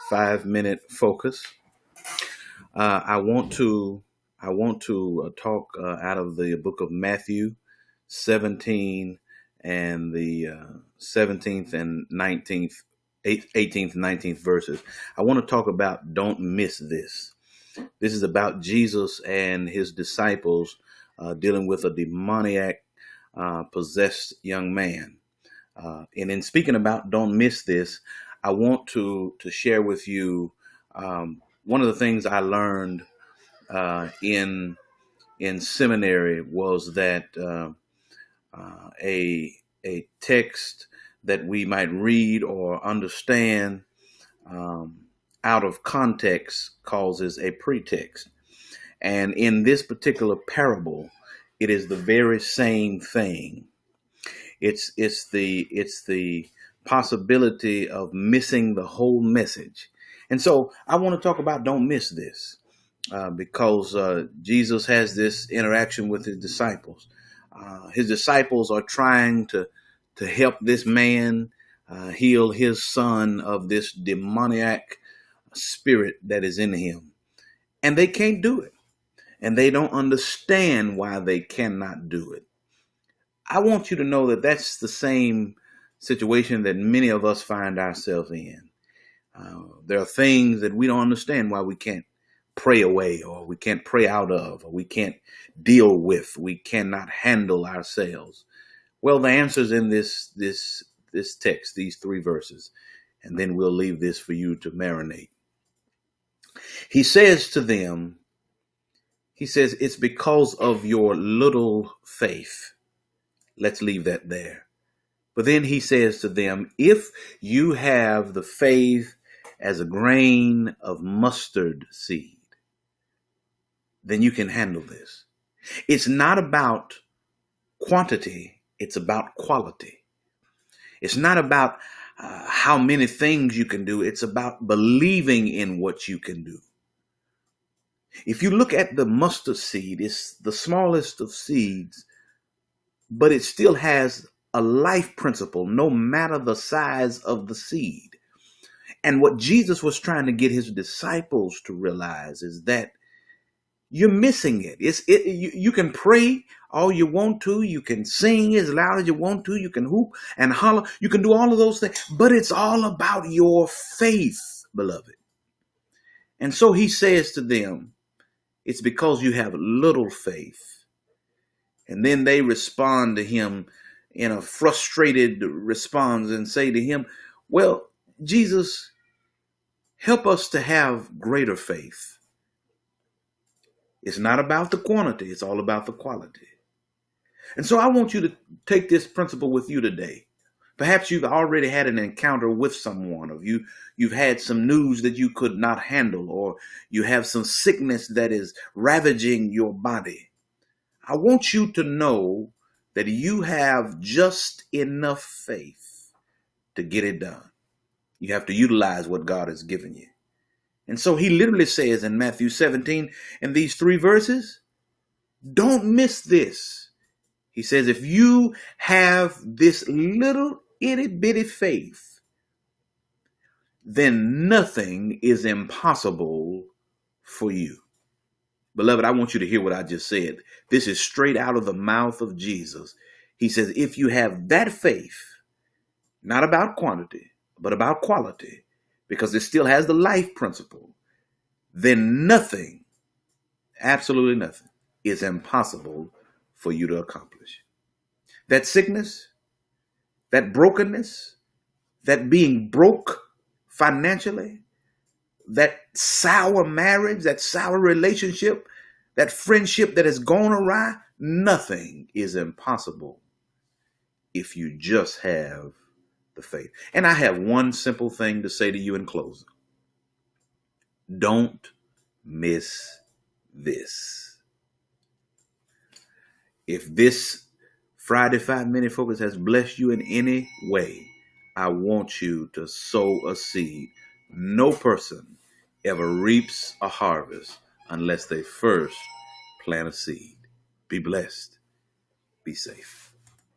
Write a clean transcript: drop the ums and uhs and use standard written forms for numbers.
5 minute focus. I want to talk out of the book of Matthew 17 and the 17th and 19th, 18th and 19th verses. I want to talk about don't miss this. This is about Jesus and his disciples dealing with a demoniac possessed young man. And in speaking about don't miss this, I want to share with you one of the things I learned in seminary was that a text that we might read or understand out of context causes a pretext. And in this particular parable, it is the very same thing. It's the possibility of missing the whole message. And so I want to talk about don't miss this because Jesus has this interaction with his disciples. His disciples are trying to help this man heal his son of this demoniac spirit that is in him. And they can't do it. And they don't understand why they cannot do it. I want you to know that that's the same situation that many of us find ourselves in. There are things that we don't understand why we can't pray away, or we can't pray out of, or we can't deal with, we cannot handle ourselves. Well, the answer's in this text, these 3 verses, and then we'll leave this for you to marinate. He says to them, it's because of your little faith. Let's leave that there. But then he says to them, if you have the faith as a grain of mustard seed, then you can handle this. It's not about quantity. It's about quality. It's not about how many things you can do. It's about believing in what you can do. If you look at the mustard seed, it's the smallest of seeds, but it still has a life principle, no matter the size of the seed. And what Jesus was trying to get his disciples to realize is that you're missing it. You can pray all you want to. You can sing as loud as you want to. You can hoop and holler. You can do all of those things. But it's all about your faith, beloved. And so he says to them, it's because you have little faith. And then they respond to him in a frustrated response and say to him, well, Jesus, help us to have greater faith. It's not about the quantity. It's all about the quality. And so I want you to take this principle with you today. Perhaps you've already had an encounter with someone, or you've had some news that you could not handle, or you have some sickness that is ravaging your body. I want you to know that you have just enough faith to get it done. You have to utilize what God has given you. And so he literally says in Matthew 17, in these 3 verses, don't miss this. He says, if you have this little itty bitty faith, then nothing is impossible for you. Beloved, I want you to hear what I just said. This is straight out of the mouth of Jesus. He says, if you have that faith, not about quantity, but about quality, because it still has the life principle, then nothing, absolutely nothing, is impossible for you to accomplish. That sickness, that brokenness, that being broke financially, that sour marriage, that sour relationship, that friendship that has gone awry, nothing is impossible if you just have the faith. And I have one simple thing to say to you in closing. Don't miss this. If this Friday 5-minute focus has blessed you in any way, I want you to sow a seed. No person ever reaps a harvest unless they first plant a seed. Be blessed. Be safe.